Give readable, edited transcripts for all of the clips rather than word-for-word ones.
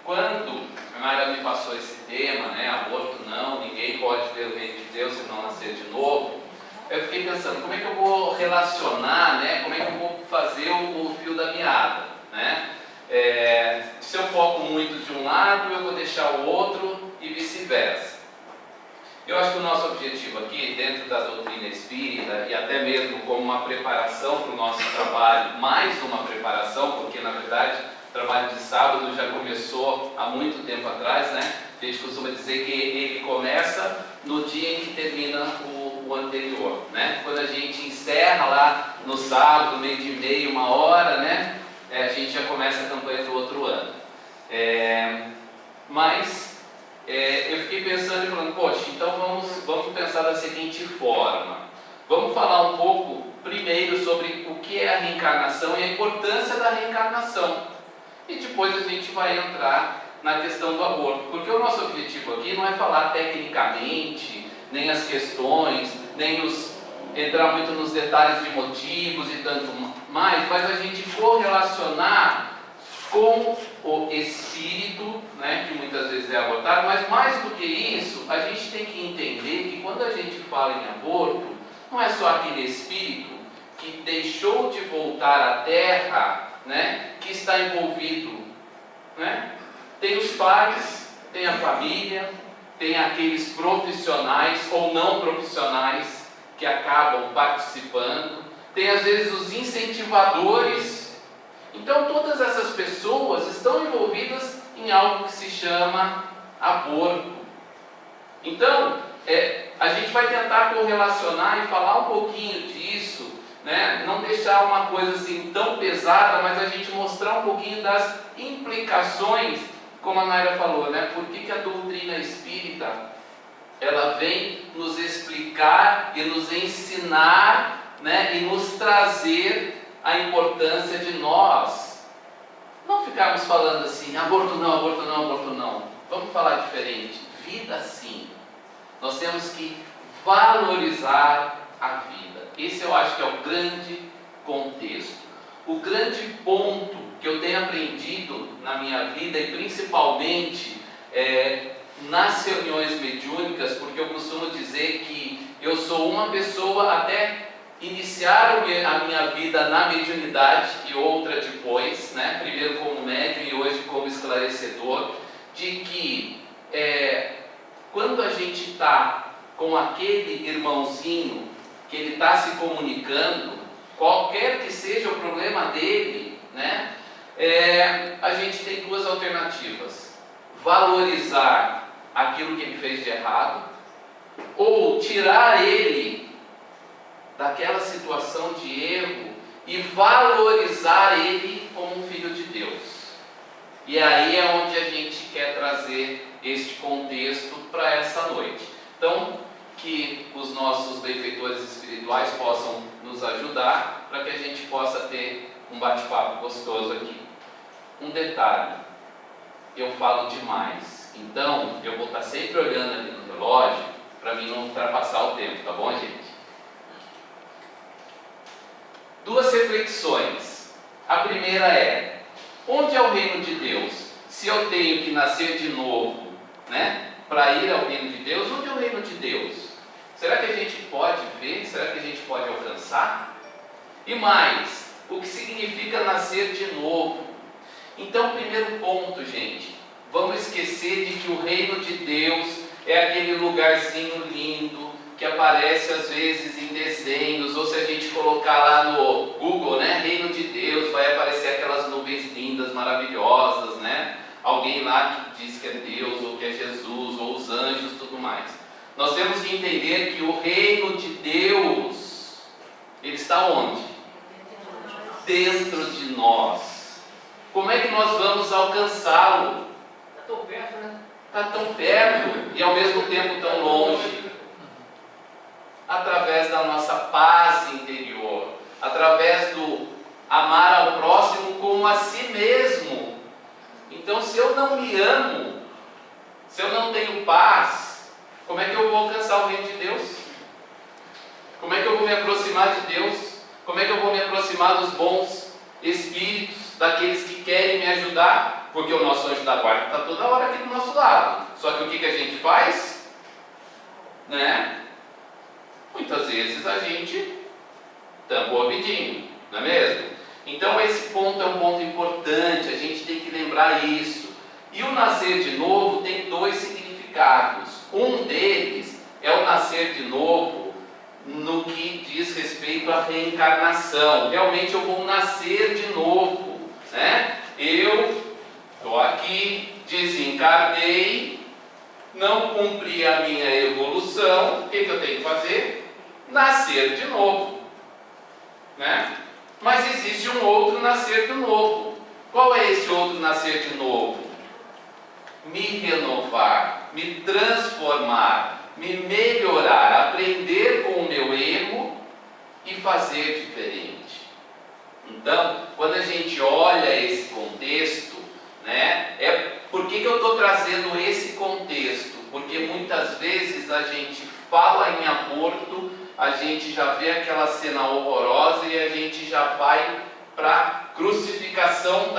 Quando a Mayra me passou esse tema, né, aborto não, ninguém pode ver o reino de Deus se não nascer de novo, eu fiquei pensando, como é que eu vou relacionar, né, como é que eu vou fazer o fio da meada, né? Se eu foco muito de um lado, eu vou deixar o outro e vice-versa. Eu acho que o nosso objetivo aqui, dentro da doutrina espírita, e até mesmo como uma preparação para o nosso trabalho, mais uma preparação, porque na verdade o trabalho de sábado já começou há muito tempo atrás, né? A gente costuma dizer que ele começa no dia em que termina o anterior, né? Quando a gente encerra lá no sábado, meio de meia, 1h, né? A gente já começa a campanha do outro ano. Eu fiquei pensando e falando, poxa, então vamos pensar da seguinte forma. Vamos falar um pouco primeiro sobre o que é a reencarnação e a importância da reencarnação. E depois a gente vai entrar na questão do aborto. Porque o nosso objetivo aqui não é falar tecnicamente, nem as questões, nem entrar muito nos detalhes de motivos e tanto mais, mas a gente correlacionar com o espírito, né, que muitas vezes é abortado, mas mais do que isso, a gente tem que entender que quando a gente fala em aborto, não é só aquele espírito que deixou de voltar à Terra, né, que está envolvido, né? Tem os pais, tem a família, tem aqueles profissionais ou não profissionais que acabam participando, tem às vezes os incentivadores. Então todas essas pessoas estão envolvidas em algo que se chama aborto. Então a gente vai tentar correlacionar e falar um pouquinho disso, né? Não deixar uma coisa assim tão pesada, mas a gente mostrar um pouquinho das implicações, como a Mayra falou, né? Por que a doutrina espírita ela vem nos explicar e nos ensinar, né? E nos trazer a importância de nós não ficarmos falando assim, aborto não, aborto não, aborto não. Vamos falar diferente, vida sim. Nós temos que valorizar a vida. Esse eu acho que é o grande contexto. O grande ponto que eu tenho aprendido na minha vida, e principalmente nas reuniões mediúnicas, porque eu costumo dizer que eu sou uma pessoa até iniciar a minha vida na mediunidade e outra depois, né? Primeiro como médium e hoje como esclarecedor, de que quando a gente está com aquele irmãozinho que ele está se comunicando, qualquer que seja o problema dele, né? A gente tem duas alternativas: valorizar aquilo que ele fez de errado, ou tirar ele daquela situação de erro e valorizar ele como um filho de Deus. E aí é onde a gente quer trazer este contexto para essa noite. Então, que os nossos benfeitores espirituais possam nos ajudar para que a gente possa ter um bate-papo gostoso aqui. Um detalhe, eu falo demais, então eu vou estar sempre olhando ali no relógio para mim não ultrapassar o tempo, tá bom, gente? Duas reflexões. A primeira é: onde é o reino de Deus? Se eu tenho que nascer de novo, né, para ir ao reino de Deus, onde é o reino de Deus? Será que a gente pode ver? Será que a gente pode alcançar? E mais, o que significa nascer de novo? Então, primeiro ponto, gente, vamos esquecer de que o reino de Deus é aquele lugarzinho lindo que aparece às vezes em desenhos, ou se a gente colocar lá no Google, né, Reino de Deus, vai aparecer aquelas nuvens lindas, maravilhosas, né? Alguém lá que diz que é Deus, ou que é Jesus, ou os anjos, tudo mais. Nós temos que entender que o reino de Deus, ele está onde? Dentro de nós. Como é que nós vamos alcançá-lo? Está tão perto, né? Está tão perto e ao mesmo tempo tão longe. Através da nossa paz interior, através do amar ao próximo como a si mesmo. Então, se eu não me amo, se eu não tenho paz, como é que eu vou alcançar o reino de Deus? Como é que eu vou me aproximar de Deus? Como é que eu vou me aproximar dos bons espíritos, daqueles que querem me ajudar, porque o nosso anjo da guarda está toda hora aqui do nosso lado. Só que o que a gente faz? Né? Muitas vezes a gente tampa o ouvidinho, não é mesmo? Então esse ponto é um ponto importante, a gente tem que lembrar isso. E o nascer de novo tem dois significados. Um deles é o nascer de novo no que diz respeito à reencarnação. Realmente eu vou nascer de novo, né? Eu estou aqui, desencarnei, não cumpri a minha evolução, o que eu tenho que fazer? Nascer de novo, né? Mas existe um outro nascer de novo. Qual é esse outro nascer de novo? Me renovar, me transformar, me melhorar, aprender com o meu erro e fazer diferente. Então, quando a gente olha esse contexto, né, por que eu estou trazendo esse contexto? Porque muitas vezes a gente fala em aborto, a gente já vê aquela cena horrorosa e a gente já vai para a crucificação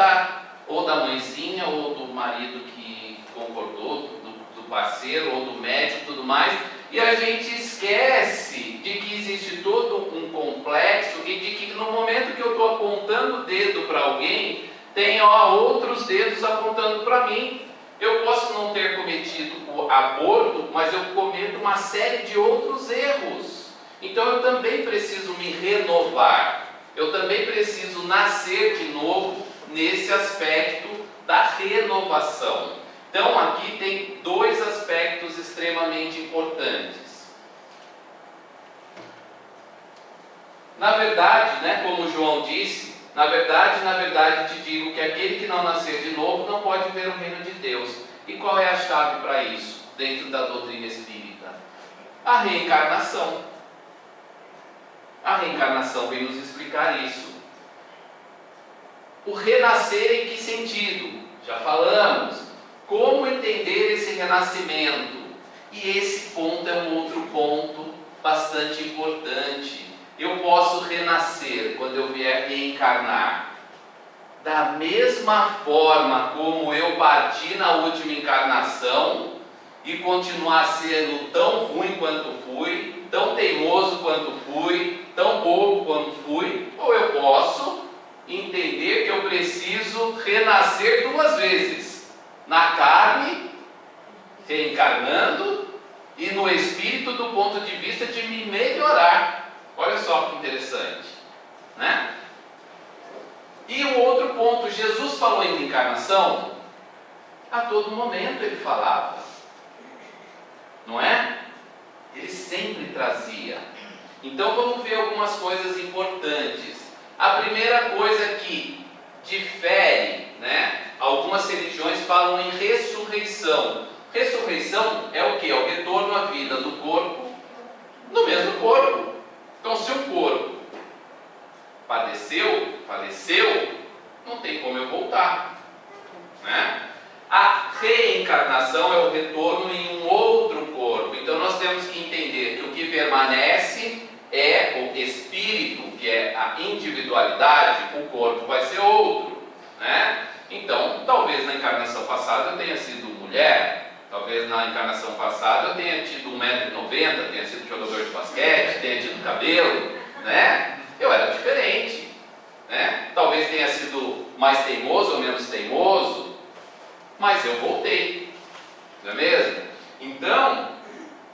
ou da mãezinha, ou do marido que concordou, do parceiro, ou do médico e tudo mais, e a gente esquece de que existe todo um complexo e de que no momento que eu estou apontando o dedo para alguém, tem outros dedos apontando para mim. Eu posso não ter cometido o aborto, mas eu cometo uma série de outros erros. Então eu também preciso me renovar, eu também preciso nascer de novo nesse aspecto da renovação. Então aqui tem dois aspectos extremamente importantes. Na verdade, né, como João disse, na verdade te digo que aquele que não nascer de novo não pode ver o reino de Deus. E qual é a chave para isso dentro da doutrina espírita? A reencarnação. A reencarnação vem nos explicar isso. O renascer em que sentido? Já falamos. Como entender esse renascimento? E esse ponto é um outro ponto bastante importante. Eu posso renascer quando eu vier reencarnar da mesma forma como eu parti na última encarnação e continuar sendo tão ruim quanto fui, tão teimoso quanto fui, tão bobo quanto fui, ou eu posso entender que eu preciso renascer duas vezes, na carne, reencarnando, e no espírito do ponto de vista de me melhorar. Olha só que interessante, né? E o outro ponto, Jesus falou em reencarnação, a todo momento ele falava, não é? Ele sempre trazia. Então vamos ver algumas coisas importantes. A primeira coisa que difere, né? Algumas religiões falam em ressurreição. Ressurreição é o que? É o retorno à vida do corpo no mesmo corpo. Então se o corpo faleceu, não tem como eu voltar, né? A reencarnação é o retorno em um outro corpo. Então nós temos que entender que o que permanece é o espírito, que é a individualidade, o corpo vai ser outro, né? Então, talvez na encarnação passada eu tenha sido mulher, talvez na encarnação passada eu tenha tido 1,90 m, tenha sido jogador de basquete, tenha tido cabelo, né? Eu era diferente, né? Talvez tenha sido mais teimoso ou menos teimoso, mas eu voltei, não é mesmo? Então,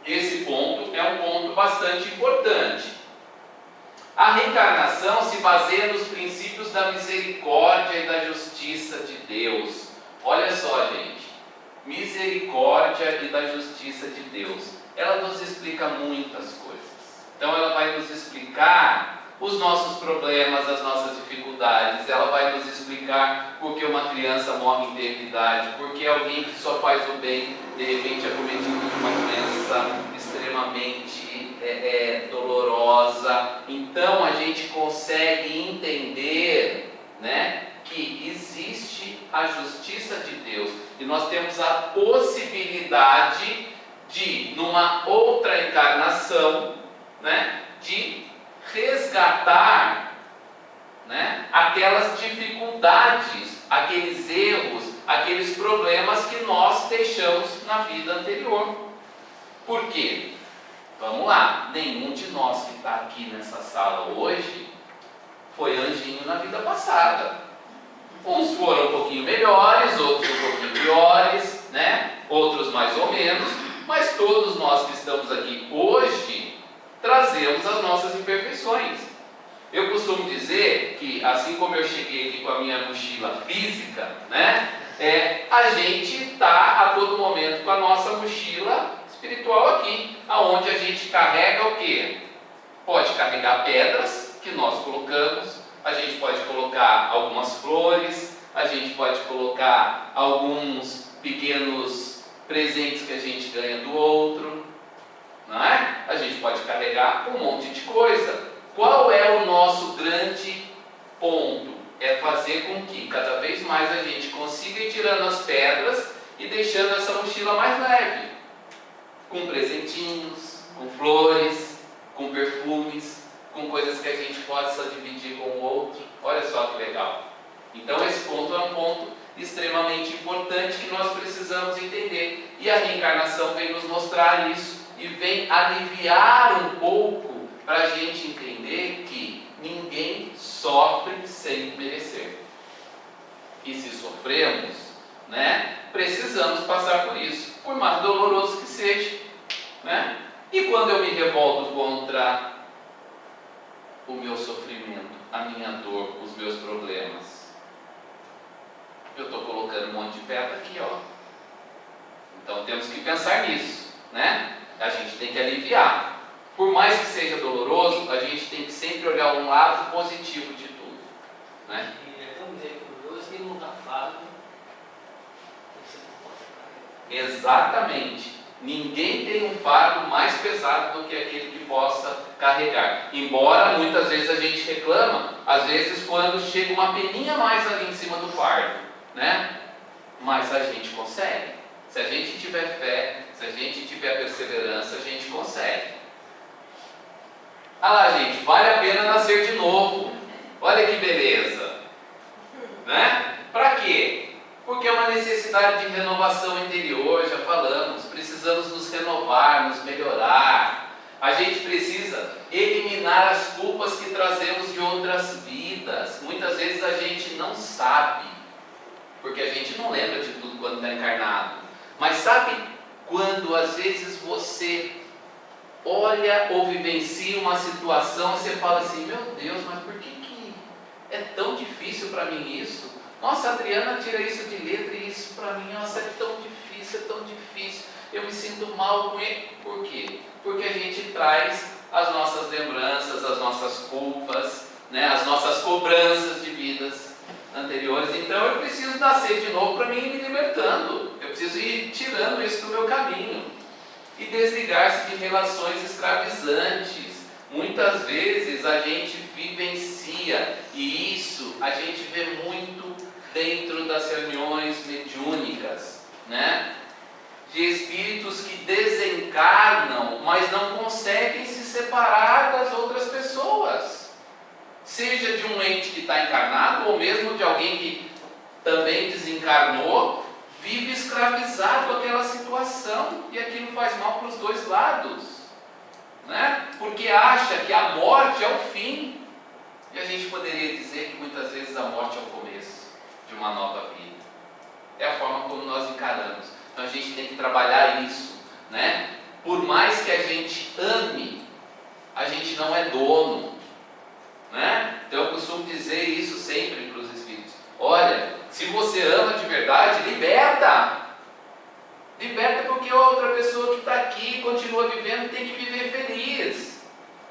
esse ponto é um ponto bastante importante. A reencarnação se baseia nos princípios da misericórdia e da justiça de Deus. Olha só, gente, misericórdia e da justiça de Deus. Ela nos explica muitas coisas. Então ela vai nos explicar os nossos problemas, as nossas dificuldades, ela vai nos explicar por que uma criança morre em eternidade, por que alguém que só faz o bem, de repente é cometido de uma doença extremamente dolorosa. Então a gente consegue entender, né, que existe a justiça de Deus, e nós temos a possibilidade de, numa outra encarnação, né, de resgatar né, aquelas dificuldades, aqueles erros, aqueles problemas que nós deixamos na vida anterior. Por quê? Vamos lá, nenhum de nós que está aqui nessa sala hoje foi anjinho na vida passada. Uns foram um pouquinho melhores, outros um pouquinho piores, né? Outros mais ou menos, mas todos nós que estamos aqui hoje trazemos as nossas imperfeições. Eu costumo dizer que, assim como eu cheguei aqui com a minha mochila física, né? A gente está a todo momento com a nossa mochila espiritual aqui, aonde a gente carrega o quê? Pode carregar pedras que nós colocamos, a gente pode colocar algumas flores, a gente pode colocar alguns pequenos presentes que a gente ganha do outro, não é? A gente pode carregar um monte de coisa. Qual é o nosso grande ponto? É fazer com que cada vez mais a gente consiga ir tirando as pedras e deixando essa mochila mais leve, com presentinhos, com flores, com perfumes, com coisas que a gente possa dividir com o outro. Olha só que legal. Então esse ponto é um ponto extremamente importante que nós precisamos entender. E a reencarnação vem nos mostrar isso e vem aliviar um pouco para a gente entender que ninguém sofre sem merecer. E se sofremos, né, precisamos passar por isso, por mais doloroso que seja, né? E quando eu me revolto contra o meu sofrimento, a minha dor, os meus problemas, eu estou colocando um monte de pedra aqui, ó. Então temos que pensar nisso, né? A gente tem que aliviar. Por mais que seja doloroso, a gente tem que sempre olhar um lado positivo de tudo, né? Vamos dizer, curioso, que não está fácil. Exatamente. Ninguém tem um fardo mais pesado do que aquele que possa carregar. Embora muitas vezes a gente reclama, às vezes quando chega uma peninha mais ali em cima do fardo, né? Mas a gente consegue. Se a gente tiver fé, se a gente tiver perseverança, a gente consegue. Ah lá, gente, vale a pena nascer de novo. Olha que beleza, né? Para quê? Porque é uma necessidade de renovação interior, já falamos. Precisamos nos renovar, nos melhorar. A gente precisa eliminar as culpas que trazemos de outras vidas. Muitas vezes a gente não sabe, porque a gente não lembra de tudo quando está encarnado. Mas sabe quando às vezes você olha ou vivencia uma situação e você fala assim: meu Deus, mas por que é tão difícil para mim isso? Nossa, a Adriana tira isso de letra e isso para mim, nossa, é tão difícil, eu me sinto mal com ele. Por quê? Porque a gente traz as nossas lembranças, as nossas culpas, né, as nossas cobranças de vidas anteriores. Então eu preciso nascer de novo para mim ir me libertando, eu preciso ir tirando isso do meu caminho e desligar-se de relações escravizantes. Muitas vezes a gente vivencia, e isso a gente vê muito dentro das reuniões mediúnicas, né? De espíritos que desencarnam, mas não conseguem se separar das outras pessoas, seja de um ente que está encarnado, ou mesmo de alguém que também desencarnou, vive escravizado àquela situação, e aquilo faz mal para os dois lados, né? Porque acha que a morte é o fim, e a gente poderia dizer que muitas vezes a morte é o começo de uma nova vida. É a forma como nós encaramos. Então a gente tem que trabalhar isso, né? Por mais que a gente ame, a gente não é dono, né? Então eu costumo dizer isso sempre para os espíritos: olha, se você ama de verdade, liberta, porque outra pessoa que está aqui continua vivendo, tem que viver feliz.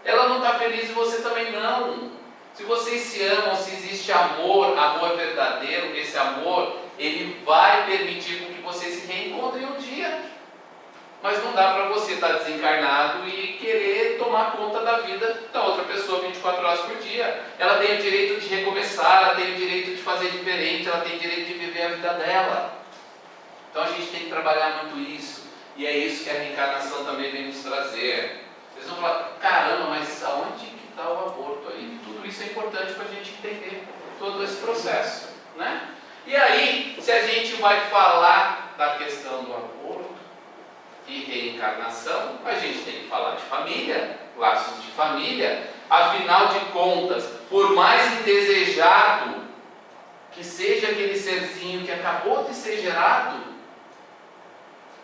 Ela não está feliz e você também não. Se vocês se amam, se existe amor verdadeiro, esse amor, ele vai permitir com que vocês se reencontrem um dia. Mas não dá para você estar desencarnado e querer tomar conta da vida da outra pessoa 24 horas por dia. Ela tem o direito de recomeçar, ela tem o direito de fazer diferente, ela tem o direito de viver a vida dela. Então a gente tem que trabalhar muito isso. E é isso que a reencarnação também vem nos trazer. Vocês vão falar: caramba, mas aonde que está o aborto aí. Tudo isso é importante para a gente entender todo esse processo, né? E aí, se a gente vai falar da questão do aborto e reencarnação, a gente tem que falar de família, laços de família. Afinal de contas, por mais indesejado que seja aquele serzinho que acabou de ser gerado,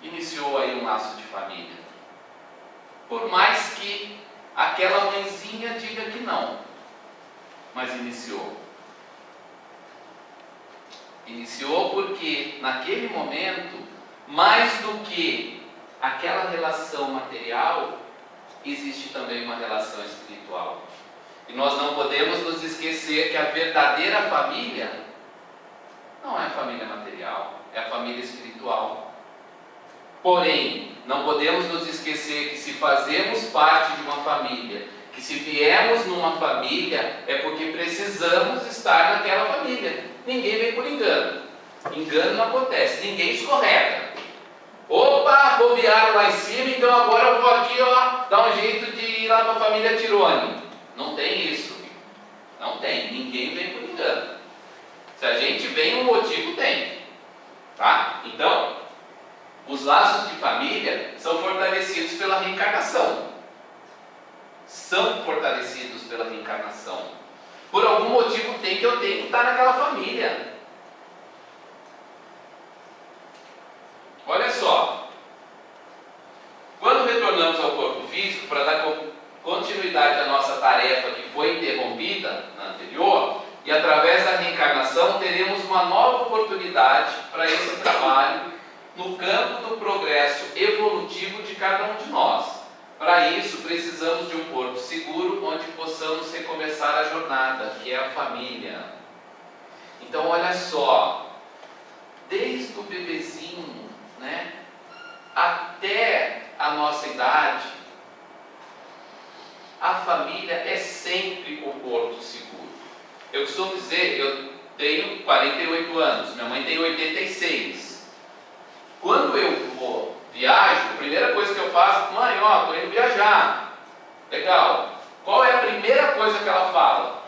iniciou aí um laço de família. Por mais que aquela mãezinha diga que não, mas iniciou. Iniciou porque naquele momento, mais do que aquela relação material, existe também uma relação espiritual. E nós não podemos nos esquecer que a verdadeira família não é a família material, é a família espiritual. Porém, não podemos nos esquecer que se fazemos parte de uma família, que se viemos numa família, é porque precisamos estar naquela família. Ninguém vem por engano. Engano não acontece, ninguém escorrega. Opa, bobearam lá em cima, então agora eu vou aqui, ó, dar um jeito de ir lá para a família Tirone. Não tem isso. Não tem, ninguém vem por engano. Se a gente vem, um motivo tem. Tá? Então, os laços de família são fortalecidos pela reencarnação. São fortalecidos pela reencarnação. Por algum motivo tem que eu tenho que estar naquela família. Olha só. Quando retornamos ao corpo físico para dar continuidade à nossa tarefa que foi interrompida na anterior, e através da reencarnação teremos uma nova oportunidade para esse trabalho no campo do progresso evolutivo de cada um de nós. Para isso, precisamos de um corpo seguro onde possamos recomeçar a jornada, que é a família. Então, olha só, desde o bebezinho, né, até a nossa idade, a família é sempre o porto seguro. Eu costumo dizer, eu tenho 48 anos, minha mãe tem 86. Quando eu viajo, a primeira coisa que eu faço, mãe, ó, estou indo viajar. Legal. Qual é a primeira coisa que ela fala?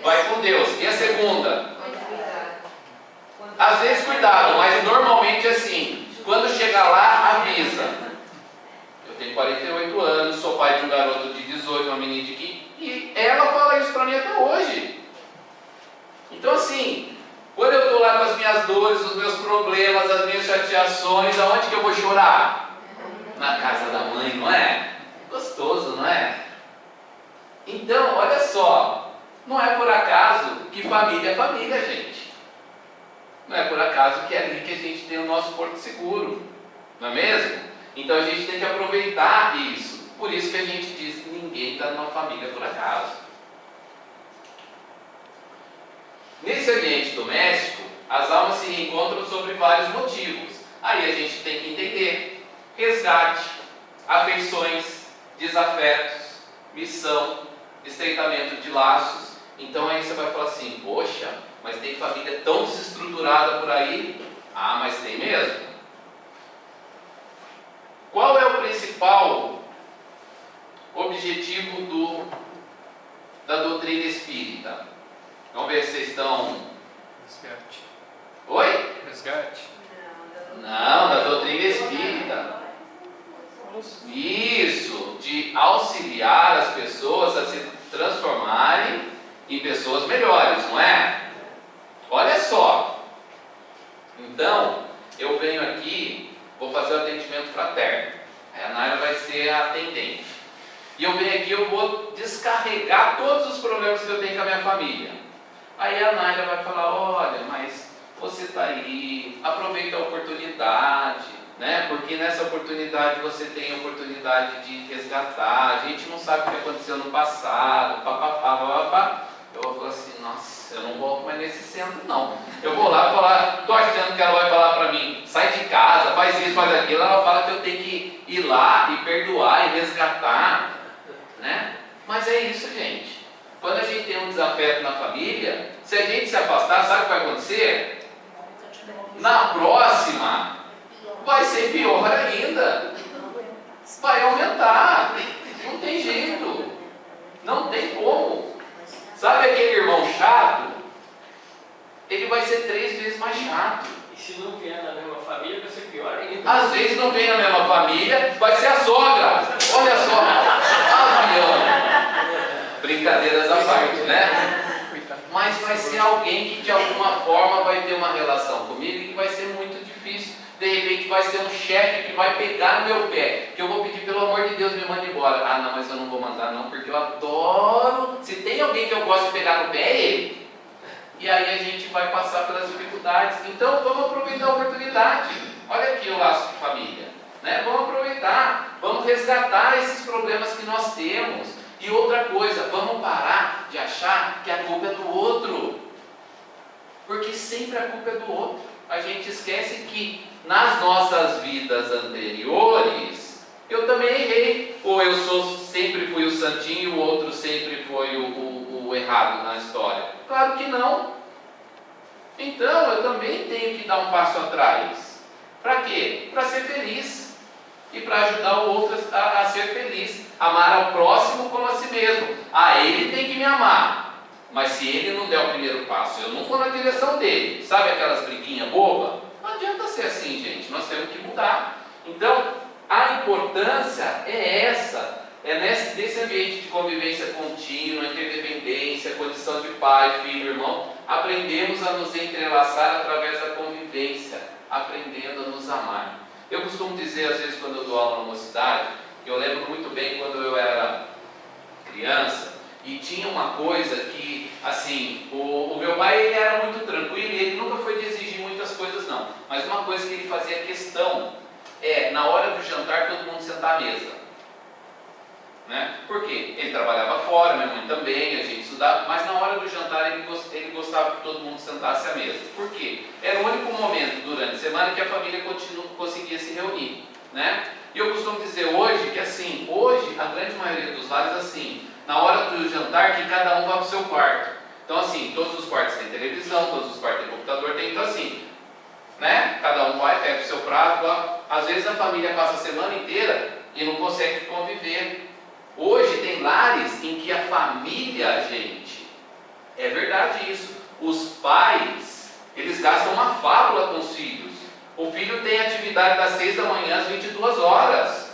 Vai com Deus. E a segunda? Às vezes cuidado, mas normalmente assim, quando chegar lá, avisa. Eu tenho 48 anos, sou pai de um garoto de 18, uma menina de 15, e ela fala isso para mim até hoje. Então assim, quando eu estou lá com as minhas dores, os meus problemas, as minhas chateações, aonde que eu vou chorar? Na casa da mãe, não é? Gostoso, não é? Então, olha só, não é por acaso que família é família, gente. Não é por acaso que é ali que a gente tem o nosso porto seguro, não é mesmo? Então a gente tem que aproveitar isso. Por isso que a gente diz que ninguém está numa família por acaso. Nesse ambiente doméstico, as almas se reencontram sobre vários motivos. Aí a gente tem que entender: resgate, afeições, desafetos, missão, estreitamento de laços. Então aí você vai falar assim: poxa, mas tem família tão desestruturada por aí? Ah, mas tem mesmo. Qual é o principal objetivo da doutrina espírita? Vamos ver se vocês estão... Resgate. Oi? Resgate. Não, da doutrina espírita. Isso, de auxiliar as pessoas a se transformarem em pessoas melhores, não é? Olha só. Então, eu venho aqui, vou fazer o atendimento fraterno. A Naira vai ser a atendente. E eu venho aqui, eu vou descarregar todos os problemas que eu tenho com a minha família. Aí a Naira vai falar: olha, mas você está aí, aproveita a oportunidade, né? Porque nessa oportunidade você tem a oportunidade de resgatar. A gente não sabe o que aconteceu no passado, papapá, papapá. Eu vou falar assim: nossa, eu não volto mais nesse centro, não. Eu vou lá falar, estou achando que ela vai falar para mim: sai de casa, faz isso, faz aquilo. Ela fala que eu tenho que ir lá e perdoar e resgatar, né? Mas é isso, gente. Quando a gente tem um desafeto na família, se a gente se afastar, sabe o que vai acontecer? Na próxima, vai ser pior ainda. Vai aumentar. Não tem jeito. Não tem como. Sabe aquele irmão chato? Ele vai ser 3 vezes mais chato. E se não vier na mesma família, vai ser pior ainda. Às vezes não vem na mesma família, vai ser a sogra. Olha só, avião. Brincadeiras à parte, né? Mas vai ser alguém que de alguma forma vai ter uma relação comigo e que vai ser muito difícil. De repente vai ser um chefe que vai pegar no meu pé, que eu vou pedir, pelo amor de Deus, me mande embora. Ah, não, mas eu não vou mandar não, porque eu adoro. Se tem alguém que eu gosto de pegar no pé, é ele. E aí a gente vai passar pelas dificuldades. Então vamos aproveitar a oportunidade. Olha aqui o laço de família, né? Vamos aproveitar, vamos resgatar esses problemas que nós temos. E outra coisa, vamos parar de achar que a culpa é do outro, porque sempre a culpa é do outro. A gente esquece que nas nossas vidas anteriores eu também errei, ou eu sempre fui o santinho e o outro sempre foi o errado na história. Claro que não. Então eu também tenho que dar um passo atrás. Para quê? Para ser feliz e para ajudar o outro a ser feliz. Amar ao próximo como a si mesmo. Ah, ele tem que me amar, mas se ele não der o primeiro passo, eu não for na direção dele, sabe aquelas briguinhas bobas? Não adianta ser assim, gente, nós temos que mudar. Então, a importância é essa, nesse ambiente de convivência contínua, interdependência, condição de pai, filho, irmão, aprendemos a nos entrelaçar através da convivência, aprendendo a nos amar. Eu costumo dizer, às vezes, quando eu dou aula na mocidade, eu lembro muito bem quando eu era criança, e tinha uma coisa que, assim, o meu pai ele era muito tranquilo e ele nunca foi de exigir muitas coisas não, mas uma coisa que ele fazia questão na hora do jantar todo mundo sentar à mesa, né? Por quê? Ele trabalhava fora, minha mãe também, a gente estudava, mas na hora do jantar ele gostava que todo mundo sentasse à mesa. Por quê? Era o único momento durante a semana que a família conseguia se reunir, né? E eu costumo dizer hoje que assim, hoje a grande maioria dos lares assim, na hora do jantar que cada um vá para o seu quarto. Então assim, todos os quartos têm televisão, todos os quartos têm computador, então assim, né? Cada um vai, pega o seu prato, às vezes a família passa a semana inteira e não consegue conviver. Hoje tem lares em que a família, gente, é verdade isso, os pais, eles gastam uma fábula com os filhos. O filho tem atividade das 6 da manhã às 22 horas.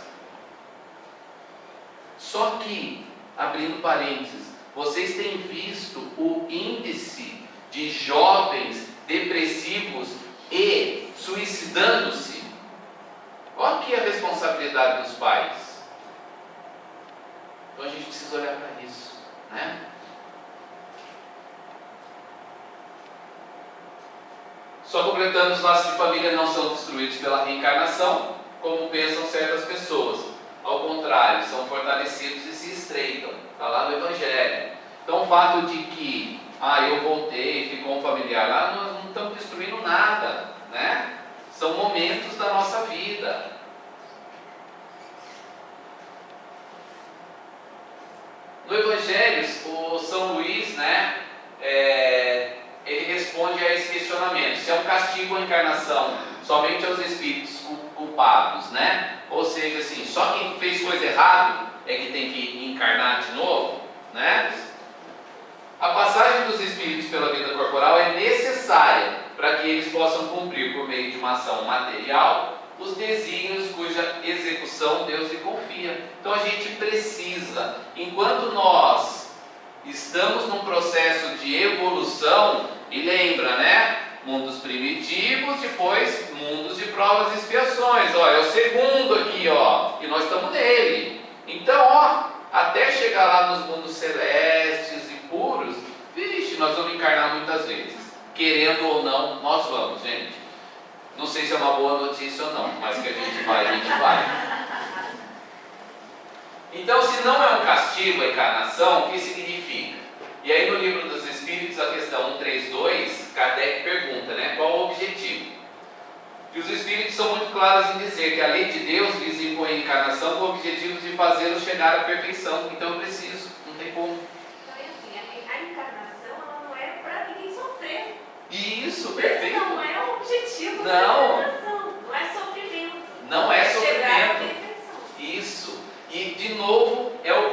Só que, abrindo parênteses, vocês têm visto o índice de jovens depressivos e suicidando-se? Olha aqui a responsabilidade dos pais. Então a gente precisa olhar para isso, né? Só completando, os laços de família não são destruídos pela reencarnação, como pensam certas pessoas. Ao contrário, são fortalecidos e se estreitam. Está lá no Evangelho. Então o fato de que, eu voltei, ficou um familiar lá, nós não estamos destruindo nada, né? São momentos da nossa vida. No Evangelho, o São Luís, né, ele responde a esse questionamento: se é um castigo a encarnação somente aos espíritos culpados, né? Ou seja, assim, só quem fez coisa errada é que tem que encarnar de novo, né? A passagem dos espíritos pela vida corporal é necessária para que eles possam cumprir, por meio de uma ação material, os desígnios cuja execução Deus lhe confia. Então a gente precisa, enquanto nós estamos num processo de evolução, e lembra, né? Mundos primitivos, depois mundos de provas e expiações. É o segundo aqui, e nós estamos nele. Então, até chegar lá nos mundos celestes e puros, vixe, nós vamos encarnar muitas vezes. Querendo ou não, nós vamos, gente. Não sei se é uma boa notícia ou não, mas que a gente vai. Então, se não é um castigo a encarnação, o que significa? E aí no Livro dos Espíritos, a questão 132, Kardec pergunta, né, qual o objetivo? E os Espíritos são muito claros em dizer que a lei de Deus lhes impõe a encarnação com o objetivo de fazê-los chegar à perfeição. Então eu preciso, não tem como. Então é assim, a encarnação ela não é para ninguém sofrer. Isso, perfeito. Esse não é o objetivo da Não. encarnação, não é sofrimento. Não é Chegar à sofrimento. perfeição. Isso. E de novo, é o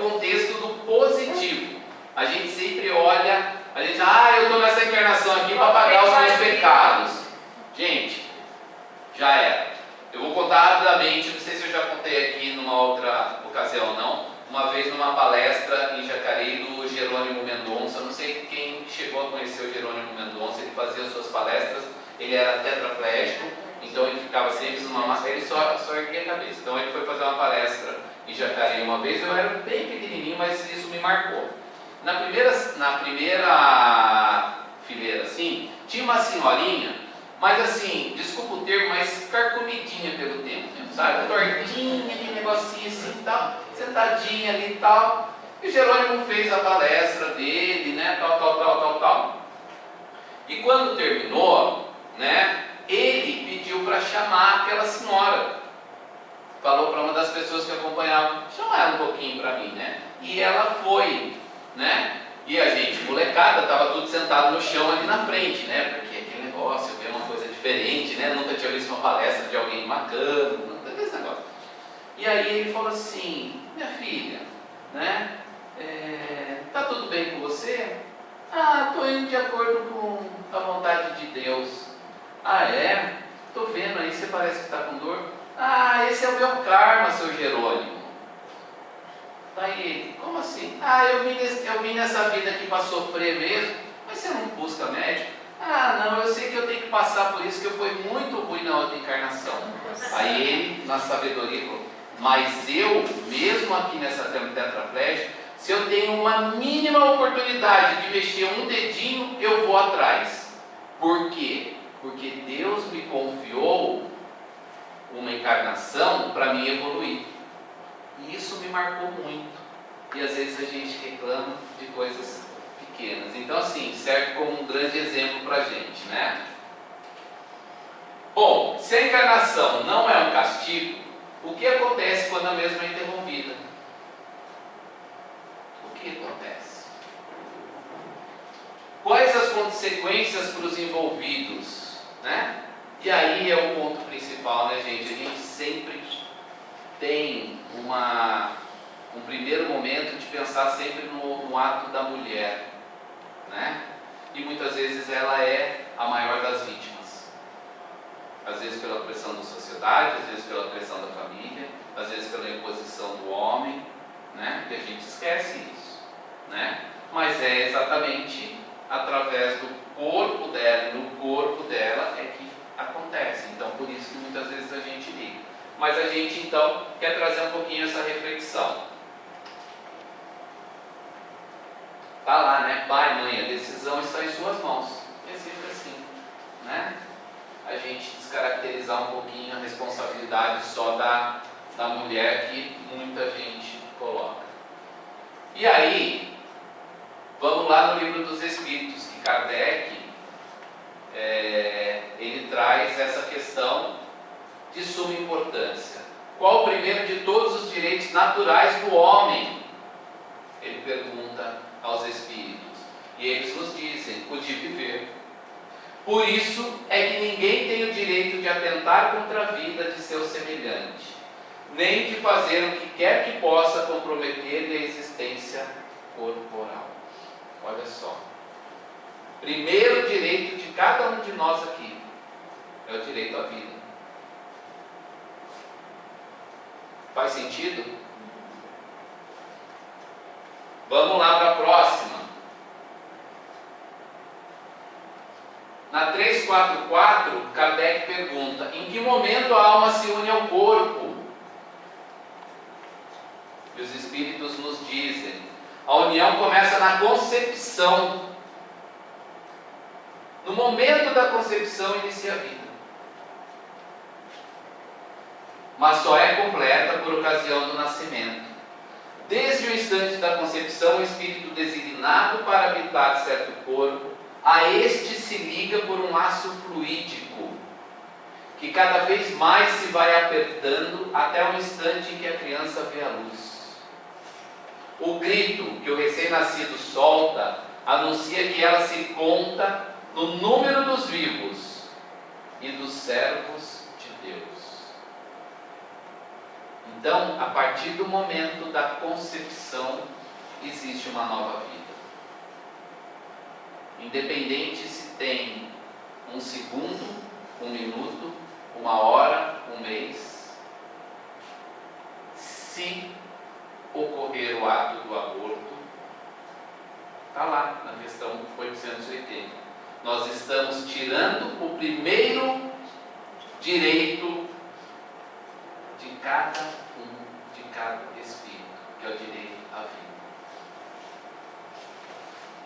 já era. Eu vou contar rapidamente, não sei se eu já contei aqui numa outra ocasião ou não, uma vez numa palestra em Jacareí do Jerônimo Mendonça. Não sei quem chegou a conhecer o Jerônimo Mendonça. Ele fazia suas palestras, ele era tetraplégico, então ele ficava sempre numa massa, ele só erguia a cabeça. Então ele foi fazer uma palestra em Jacareí uma vez. Eu era bem pequenininho, mas isso me marcou. Na primeira fileira assim, tinha uma senhorinha, mas assim, desculpa o termo, mas carcomidinha pelo tempo, sabe? Tortinha, de negocinho assim e tal, sentadinha ali e tal. E o Jerônimo fez a palestra dele, né, tal. E quando terminou, né, ele pediu para chamar aquela senhora. Falou para uma das pessoas que acompanhavam, chama ela um pouquinho para mim, né? E ela foi, né? E a gente, molecada, estava tudo sentado no chão ali na frente, né? Porque aquele negócio, ver uma coisa diferente, né? Nunca tinha visto uma palestra de alguém bacana, nunca vi esse negócio. E aí ele falou assim, minha filha, né? Tá tudo bem com você? Ah, estou indo de acordo com a vontade de Deus. Ah, é? Estou vendo aí, você parece que está com dor. Ah, esse é o meu karma, seu Jerônimo. Daí ele, como assim? Ah, eu vim nessa vida aqui para sofrer mesmo. Mas você não busca médico? Ah, não, eu sei que eu tenho que passar por isso, que eu fui muito ruim na outra encarnação. Aí ele, na sabedoria, falou, mas eu, mesmo aqui nessa tetraplégica, se eu tenho uma mínima oportunidade de mexer um dedinho, eu vou atrás. Por quê? Porque Deus me confiou uma encarnação para mim evoluir. E isso me marcou muito. E às vezes a gente reclama de coisas pequenas. Então assim, serve como um grande exemplo para a gente, né? Bom, se a encarnação não é um castigo, o que acontece quando a mesma é interrompida? O que acontece? Quais as consequências para os envolvidos, né? E aí é o ponto principal, né, gente? A gente sempre tem um primeiro momento de pensar sempre no ato da mulher, né? E muitas vezes ela é a maior das vítimas. Às vezes pela pressão da sociedade, às vezes pela pressão da família, às vezes pela imposição do homem, né? E a gente esquece isso, né? Mas é exatamente através do corpo dela e no corpo dela é que acontece. Então por isso que muitas vezes a gente liga. Mas a gente então quer trazer um pouquinho essa reflexão. Tá lá, né? Pai, mãe, a decisão está em suas mãos. É sempre assim, né? A gente descaracterizar um pouquinho a responsabilidade só da mulher que muita gente coloca. E aí, vamos lá no Livro dos Espíritos, que Kardec ele traz essa questão de suma importância. Qual o primeiro de todos os direitos naturais do homem? Ele pergunta aos espíritos. E eles nos dizem, o de viver. Por isso é que ninguém tem o direito de atentar contra a vida de seu semelhante, nem de fazer o que quer que possa comprometer-lhe a existência corporal. Olha só. Primeiro direito de cada um de nós aqui é o direito à vida. Faz sentido? Vamos lá para a próxima. Na 344, Kardec pergunta: em que momento a alma se une ao corpo? E os espíritos nos dizem: a união começa na concepção. No momento da concepção inicia a vida. Mas só é completa por ocasião do nascimento. Desde o instante da concepção, o espírito designado para habitar certo corpo, a este se liga por um laço fluídico, que cada vez mais se vai apertando até o instante em que a criança vê a luz. O grito que o recém-nascido solta anuncia que ela se conta no número dos vivos e dos servos de Deus. Então, a partir do momento da concepção, existe uma nova vida. Independente se tem um segundo, um minuto, 1 hora, 1 mês, se ocorrer o ato do aborto. Está lá na questão 880. Nós estamos tirando o primeiro direito de cada espírito, que é o direito à vida.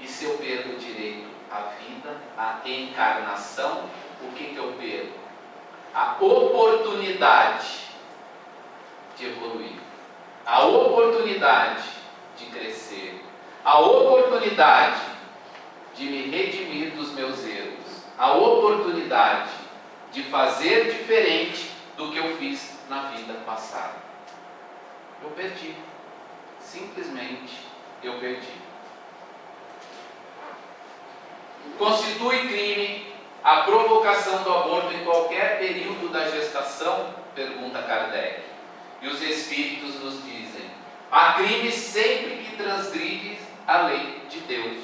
E se eu perco o direito à vida, à encarnação, o que eu perco? A oportunidade de evoluir, a oportunidade de crescer, a oportunidade de me redimir dos meus erros, a oportunidade de fazer diferente do que eu fiz na vida passada. Eu perdi. Simplesmente eu perdi. Constitui crime a provocação do aborto em qualquer período da gestação? Pergunta Kardec. E os Espíritos nos dizem: há crime sempre que transgride a lei de Deus.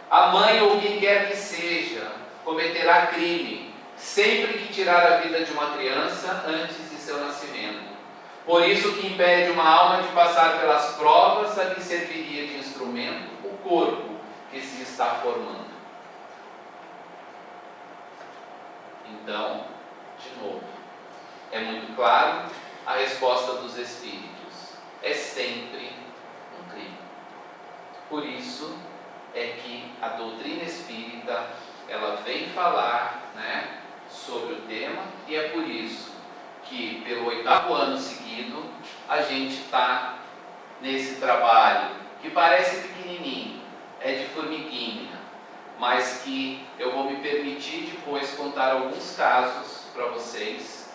A mãe ou quem quer que seja cometerá crime sempre que tirar a vida de uma criança antes de seu nascimento. Por isso que impede uma alma de passar pelas provas a que serviria de instrumento o corpo que se está formando. Então, de novo, é muito claro a resposta dos Espíritos: é sempre um crime. Por isso é que a doutrina espírita, ela vem falar, sobre o tema, e é por isso que pelo 8º ano seguido a gente está nesse trabalho que parece pequenininho, é de formiguinha, mas que eu vou me permitir depois contar alguns casos para vocês,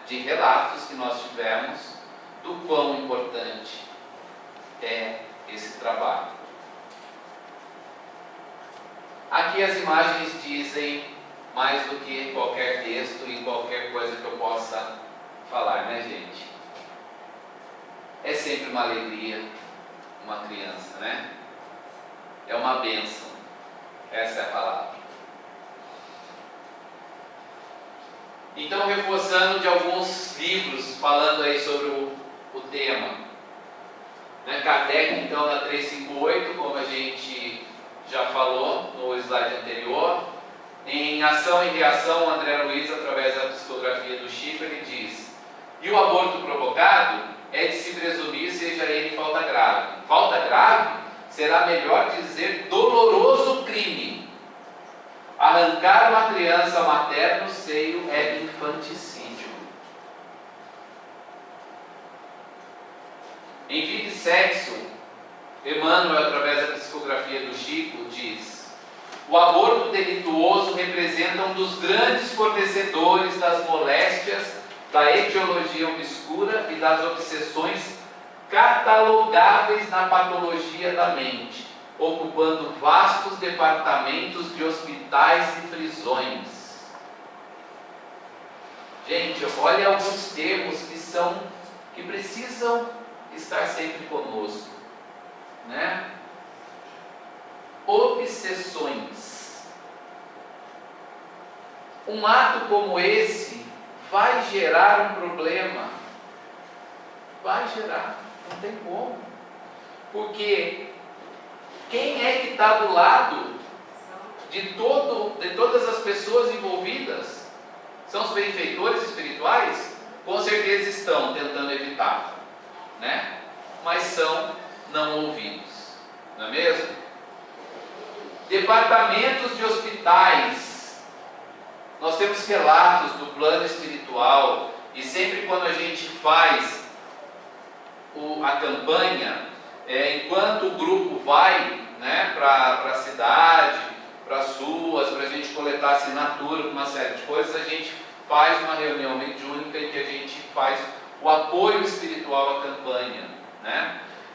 de relatos que nós tivemos do quão importante é esse trabalho. Aqui as imagens dizem mais do que qualquer texto e qualquer coisa que eu possa falar, gente? É sempre uma alegria uma criança, É uma bênção. Essa é a palavra. Então, reforçando de alguns livros falando aí sobre o tema. Kardec, então, na 358, como a gente já falou no slide anterior, em Ação e Reação, André Luiz, através da psicografia do Chico, ele diz: e o aborto provocado é de se presumir seja ele falta grave. Falta grave será melhor dizer doloroso crime. Arrancar uma criança materna no seio é infanticídio. Em Vida e Sexo, Emmanuel, através da psicografia do Chico, diz: o aborto delituoso representa um dos grandes fornecedores das moléstias, da etiologia obscura e das obsessões catalogáveis na patologia da mente, ocupando vastos departamentos de hospitais e prisões. Gente, olha alguns termos que precisam estar sempre conosco, Obsessões. Um ato como esse vai gerar um problema. Vai gerar, não tem como. Porque quem é que está do lado de todas as pessoas envolvidas? São os benfeitores espirituais? Com certeza estão tentando evitar, mas são não ouvidos, não é mesmo? Departamentos de hospitais. Nós temos relatos do plano espiritual, e sempre quando a gente faz a campanha, enquanto o grupo vai para a cidade, para as ruas, para a gente coletar assinatura, para uma série de coisas, a gente faz uma reunião mediúnica em que a gente faz o apoio espiritual à campanha,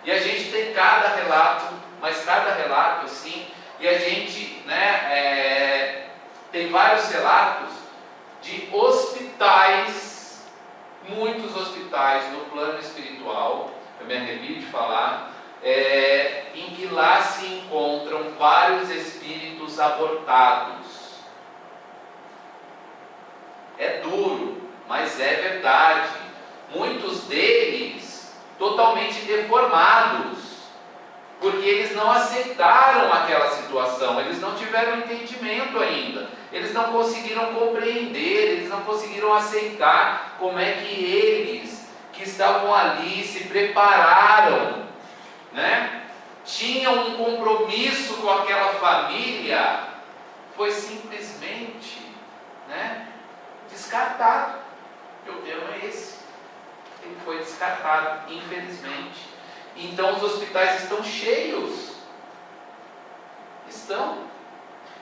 E a gente tem cada relato, mas cada relato assim. E a gente tem vários relatos de hospitais, muitos hospitais no plano espiritual, eu me arrepio de falar, em que lá se encontram vários espíritos abortados. É duro, mas é verdade. Muitos deles totalmente deformados, porque eles não aceitaram aquela situação, eles não tiveram entendimento ainda, eles não conseguiram compreender, eles não conseguiram aceitar como é que eles que estavam ali se prepararam, né? Tinham um compromisso com aquela família, foi simplesmente, né, descartado. O termo é esse. Ele foi descartado, infelizmente. Então os hospitais estão cheios. Estão.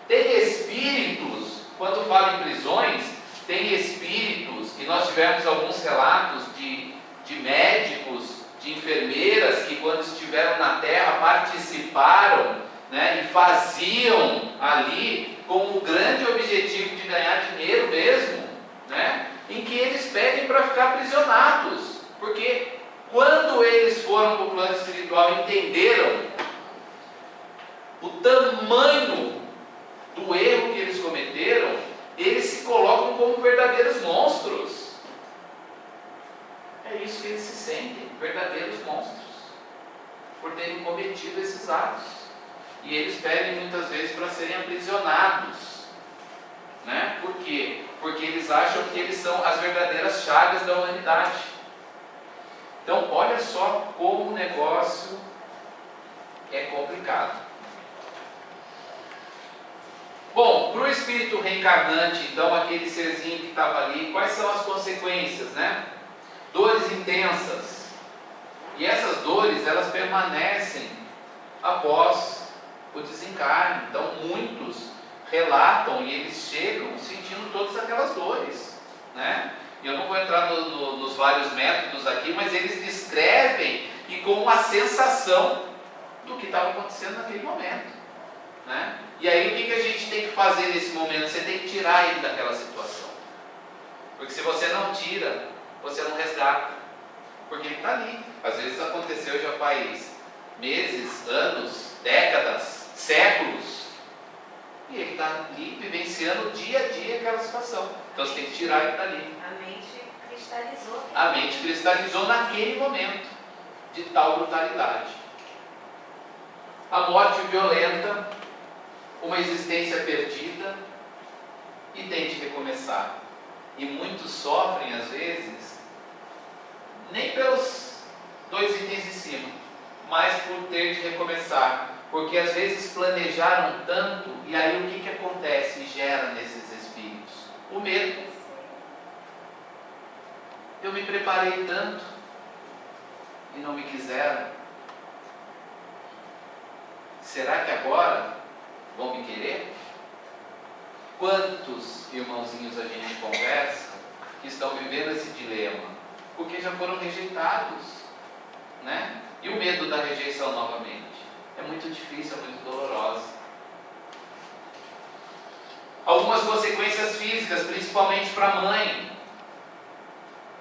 Tem espíritos, quando falo em prisões, tem espíritos, e nós tivemos alguns relatos de médicos, de enfermeiras, que quando estiveram na Terra participaram, né, e faziam ali com o grande objetivo de ganhar dinheiro mesmo, né, em que eles pedem para ficar aprisionados, porque quando eles foram para o plano espiritual e entenderam o tamanho do erro que eles cometeram, eles se colocam como verdadeiros monstros. É isso que eles se sentem, verdadeiros monstros, por terem cometido esses atos. E eles pedem muitas vezes para serem aprisionados, né? Por quê? Porque eles acham que eles são as verdadeiras chagas da humanidade. Então, olha só como o negócio é complicado. Bom, para o espírito reencarnante, então, aquele serzinho que estava ali, quais são as consequências, né? Dores intensas. E essas dores, elas permanecem após o desencarne. Então, muitos relatam e eles chegam sentindo todas aquelas dores, né? E eu não vou entrar nos vários métodos aqui, mas eles descrevem e com uma sensação do que estava acontecendo naquele momento, né? E aí o que a gente tem que fazer nesse momento? Você tem que tirar ele daquela situação, porque se você não tira, você não resgata, porque ele está ali. Às vezes aconteceu já faz meses, anos, décadas, séculos, e ele está ali vivenciando dia a dia aquela situação. Então você tem que tirar ele dali. A mente cristalizou. A mente cristalizou naquele momento de tal brutalidade. A morte violenta, uma existência perdida, e tem de recomeçar. E muitos sofrem às vezes, nem pelos dois itens de cima, mas por ter de recomeçar. Porque às vezes planejaram tanto, e aí o que acontece e gera nesses espíritos? O medo. Eu me preparei tanto e não me quiseram. Será que agora vão me querer? Quantos irmãozinhos a gente conversa que estão vivendo esse dilema? Porque já foram rejeitados, né? E o medo da rejeição novamente? É muito difícil, é muito dolorosa. Algumas consequências físicas, principalmente para a mãe.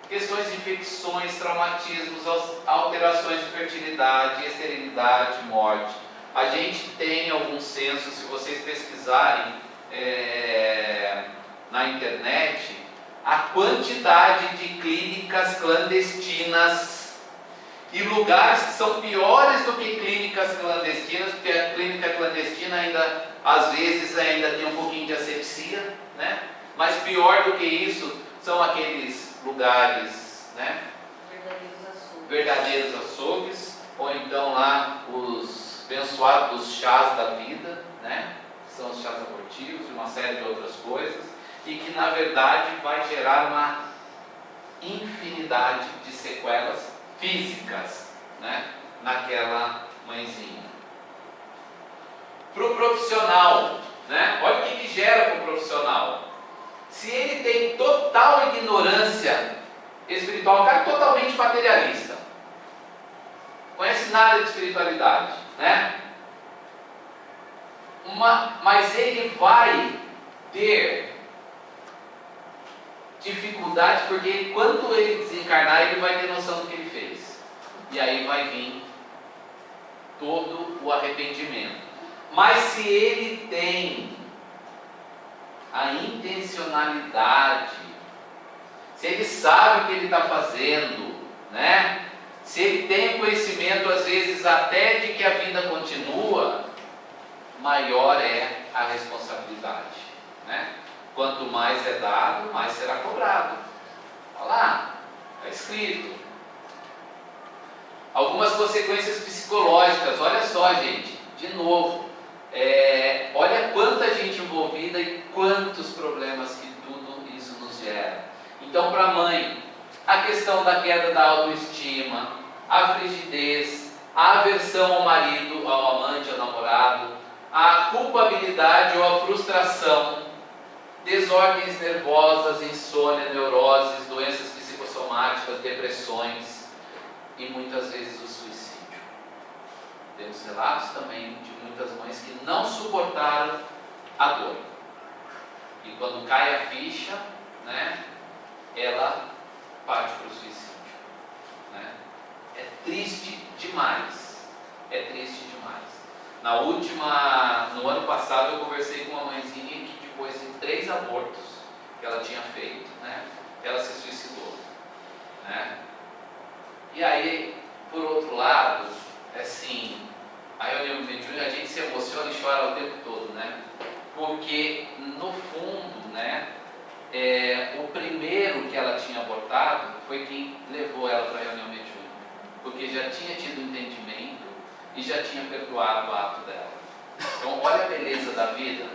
Questões de infecções, traumatismos, alterações de fertilidade, esterilidade, morte. A gente tem algum censo, se vocês pesquisarem na internet, a quantidade de clínicas clandestinas e lugares que são piores do que clínicas clandestinas, porque a clínica clandestina ainda, às vezes, ainda tem um pouquinho de asepsia, né? Mas pior do que isso são aqueles lugares, né? Verdadeiros açougues, ou então lá os abençoados chás da vida, né? São os chás abortivos e uma série de outras coisas, e que na verdade vai gerar uma infinidade de sequelas físicas, né, naquela mãezinha. Para o profissional, né, olha o que gera para o profissional. Se ele tem total ignorância espiritual, um cara totalmente materialista, conhece nada de espiritualidade, né? Mas ele vai ter dificuldade, porque quando ele desencarnar, ele vai ter noção do que ele fez. E aí vai vir todo o arrependimento. Mas se ele tem a intencionalidade, se ele sabe o que ele está fazendo, né? Se ele tem conhecimento, às vezes, até de que a vida continua, maior é a responsabilidade, né? Quanto mais é dado, mais será cobrado. Olha lá, está escrito. Algumas consequências psicológicas, olha só, gente, de novo, olha quanta gente envolvida e quantos problemas que tudo isso nos gera. Então, para a mãe, a questão da queda da autoestima, a frigidez, a aversão ao marido, ao amante, ao namorado, a culpabilidade ou a frustração, desordens nervosas, insônia, neuroses, doenças psicossomáticas, depressões e muitas vezes o suicídio. Temos relatos também de muitas mães que não suportaram a dor. E quando cai a ficha, né, ela parte para o suicídio. Né? É triste demais. É triste demais. No ano passado eu conversei com uma mãezinha que depois de 3 abortos que ela tinha feito, né, ela se suicidou. Né? E aí, por outro lado, assim, a reunião mediúnica, a gente se emociona e chora o tempo todo, né? Porque, no fundo, né, o primeiro que ela tinha abortado foi quem levou ela para a reunião mediúnica, porque já tinha tido entendimento e já tinha perdoado o ato dela. Então, olha a beleza da vida,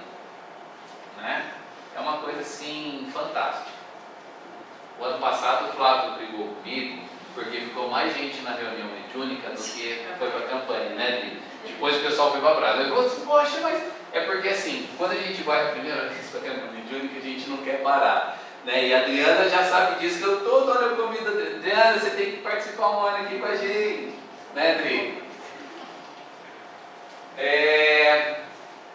né? É uma coisa assim fantástica. O ano passado o Flávio brigou comigo porque ficou mais gente na reunião mediúnica do que foi para a campanha, né, Dri? Depois o pessoal foi para a praia. Eu falei assim, poxa, mas é porque assim, quando a gente vai a primeira vez para a reunião mediúnica, a gente não quer parar, né? E a Adriana já sabe disso, que eu toda hora eu convido a Adriana, você tem que participar um ano aqui com a gente, né, Dri?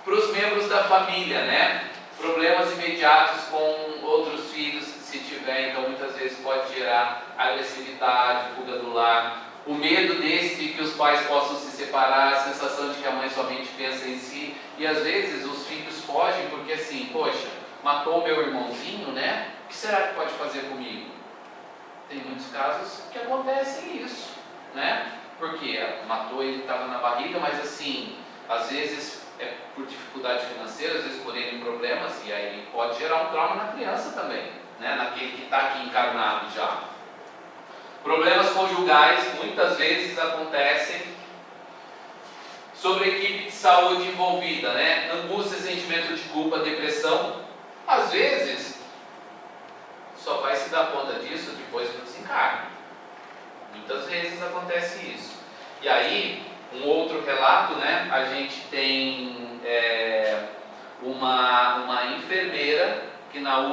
Para os membros da família, né? Problemas imediatos com outros filhos, se tiver, então muitas vezes pode gerar agressividade, fuga do lar, o medo de que os pais possam se separar, a sensação de que a mãe somente pensa em si, e às vezes os filhos fogem porque assim, poxa, matou meu irmãozinho, né? O que será que pode fazer comigo? Tem muitos casos que acontecem isso, né? Porque matou, ele estava na barriga, mas assim, às vezes é por dificuldade financeira, às vezes por N problemas, e aí pode gerar um trauma na criança também, né? Naquele que está aqui encarnado já. Problemas conjugais muitas vezes acontecem sobre a equipe de saúde envolvida, né? Angústia, sentimento de culpa, depressão. Às vezes, só vai se dar conta disso depois que desencarna. Muitas vezes acontece isso. E aí, um outro relato, né? A gente tem uma enfermeira que na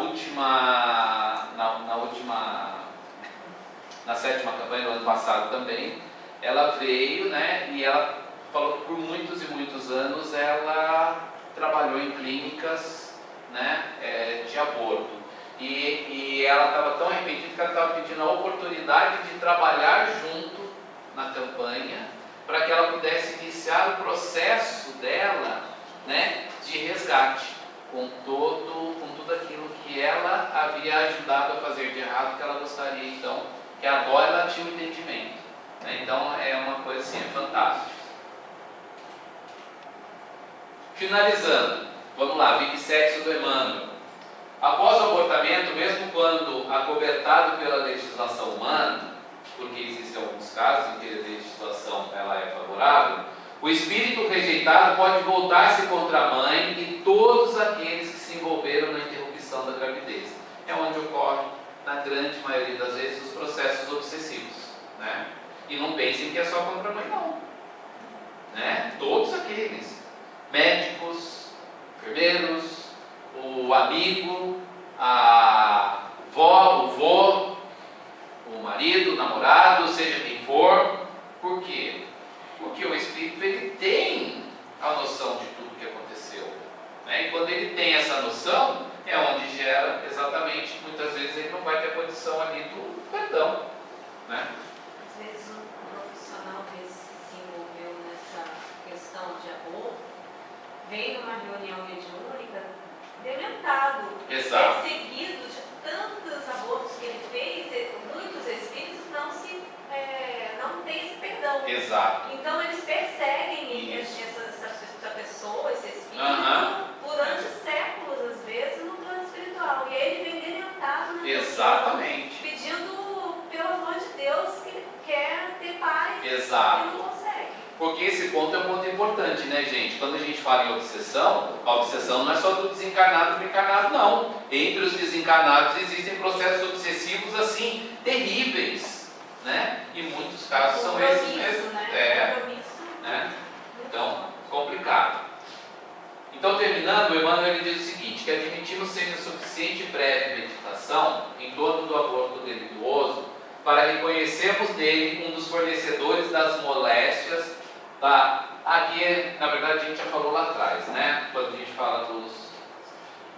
7ª campanha do ano passado também, ela veio, né? E ela falou que por muitos e muitos anos ela trabalhou em clínicas, né, de aborto. E ela estava tão arrependida que ela estava pedindo a oportunidade de trabalhar junto na campanha, para que ela pudesse iniciar o processo dela, né, de resgate, com tudo aquilo que ela havia ajudado a fazer de errado, que ela gostaria, então, que agora ela tinha um entendimento. Né? Então, é uma coisa assim, fantástica. Finalizando, vamos lá, vida e sexo do Emmanuel. Após o abortamento, mesmo quando acobertado pela legislação humana, porque existem alguns casos em que a legislação ela é favorável, o espírito rejeitado pode voltar-se contra a mãe e todos aqueles que se envolveram na interrupção da gravidez. É onde ocorre, na grande maioria das vezes, os processos obsessivos. Né? E não pensem que é só contra a mãe, não. Né? Todos aqueles, médicos, enfermeiros, o amigo, a avó, o vô, o marido, o namorado, seja quem for. Por quê? Porque o espírito ele tem a noção de tudo que aconteceu. Né? E quando ele tem essa noção, é onde gera exatamente, muitas vezes ele não vai ter a condição ali do perdão. Né? Às vezes um profissional desse que se envolveu nessa questão de aborto vem numa reunião mediúnica dementado, Exato. perseguido de tantos abortos que ele Exato. Então eles perseguem Isso. essa pessoa, esse espírito, Aham. durante séculos, às vezes, no plano espiritual. E aí ele vem deleitado na Exatamente. pedindo, pelo amor de Deus, que ele quer ter paz Exato. e não consegue. Porque esse ponto é um ponto importante, né, gente? Quando a gente fala em obsessão, a obsessão não é só do desencarnado e do encarnado, não. Entre os desencarnados existem processos obsessivos, assim, terríveis, né? E muitos casos são esses mesmo. Né? Né? Então, complicado. Então, terminando, o Emmanuel ele diz o seguinte, que admitimos seja suficiente e breve meditação em torno do aborto delituoso para reconhecermos nele um dos fornecedores das moléstias. Aqui, na verdade, a gente já falou lá atrás, né? Quando a gente fala dos...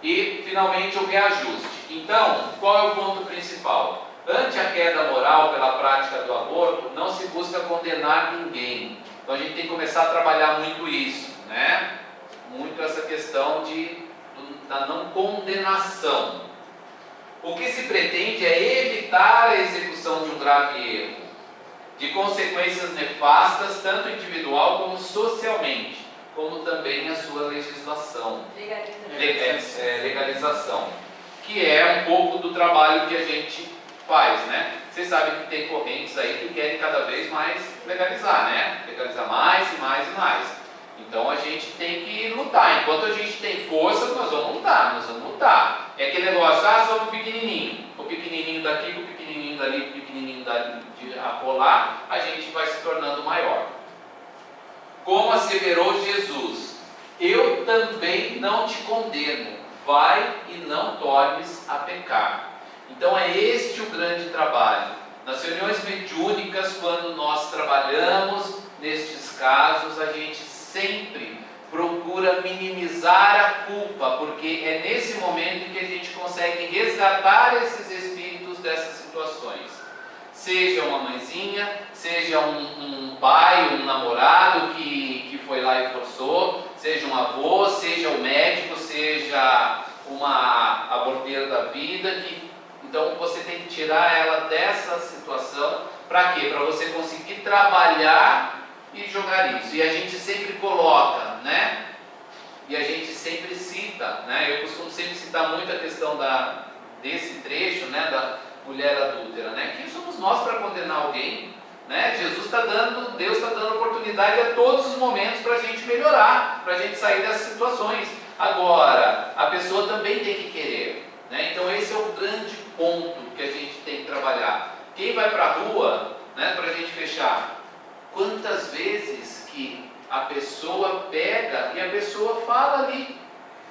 E, finalmente, o reajuste. Então, qual é o ponto principal? Ante a queda moral pela prática do aborto, não se busca condenar ninguém. Então, a gente tem que começar a trabalhar muito isso, né? Muito essa questão da não condenação. O que se pretende é evitar a execução de um grave erro, de consequências nefastas, tanto individual como socialmente, como também a sua legislação. Legalização. Que é um pouco do trabalho que a gente faz, né? Vocês sabem que tem correntes aí que querem cada vez mais legalizar, né? Legalizar mais e mais e mais. Então a gente tem que lutar. Enquanto a gente tem força, nós vamos lutar. É aquele negócio, só o pequenininho daqui, o pequenininho dali, o pequenininho dali, de acolá, a gente vai se tornando maior. Como asseverou Jesus, eu também não te condeno, vai e não tornes a pecar. Então é este o grande trabalho. Nas reuniões mediúnicas, quando nós trabalhamos nestes casos, a gente sempre procura minimizar a culpa, porque é nesse momento em que a gente consegue resgatar esses espíritos dessas situações. Seja uma mãezinha, seja um pai, um namorado que foi lá e forçou, seja um avô, seja o médico, seja uma aborteira da vida. Então você tem que tirar ela dessa situação. Para quê? Para você conseguir trabalhar e jogar isso. E a gente sempre coloca, né? E a gente sempre cita, né? Eu costumo sempre citar muito a questão desse trecho, né? Da mulher adúltera, né? Quem somos nós para condenar alguém? Né? Deus está dando oportunidade a todos os momentos para a gente melhorar, para a gente sair dessas situações. Agora, a pessoa também tem que querer, né? Então esse é o grande ponto que a gente tem que trabalhar. Quem vai para a rua, né? Para a gente fechar, quantas vezes que a pessoa pega e a pessoa fala ali,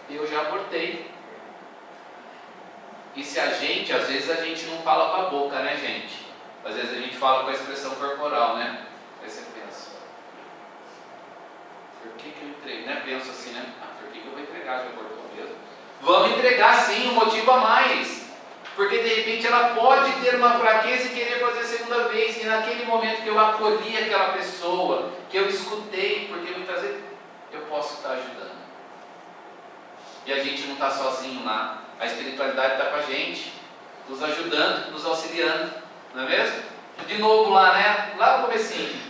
eu já abortei. E se às vezes a gente não fala com a boca, né, gente? Às vezes a gente fala com a expressão corporal, né? Aí você pensa, por que eu entrego? Né? Penso assim, né? Por que eu vou entregar? Já abortou mesmo? Vamos entregar sim, um motivo a mais. Porque de repente ela pode ter uma fraqueza e querer fazer a segunda vez. E naquele momento que eu acolhi aquela pessoa, que eu escutei, porque muitas vezes eu posso estar ajudando. E a gente não está sozinho lá. A espiritualidade está com a gente, nos ajudando, nos auxiliando. Não é mesmo? De novo lá, né? Lá no comecinho.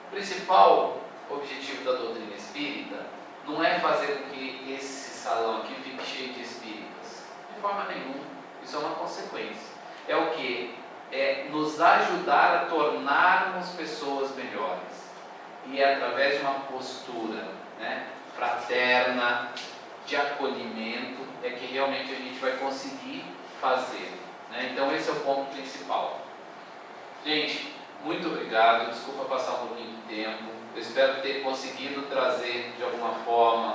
O principal objetivo da doutrina espírita não é fazer com que esse salão aqui fique cheio de espíritas. De forma nenhuma. Isso é uma consequência. É o que? É nos ajudar a tornarmos pessoas melhores. E é através de uma postura, né, fraterna, de acolhimento, é que realmente a gente vai conseguir fazer. Né? Então esse é o ponto principal. Gente, muito obrigado. Desculpa passar um pouquinho de tempo. Eu espero ter conseguido trazer de alguma forma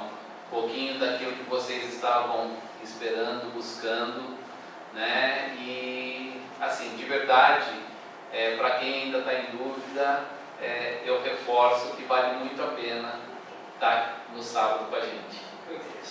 um pouquinho daquilo que vocês estavam esperando, buscando. Né? E assim, de verdade, para quem ainda está em dúvida, eu reforço que vale muito a pena estar no sábado com a gente.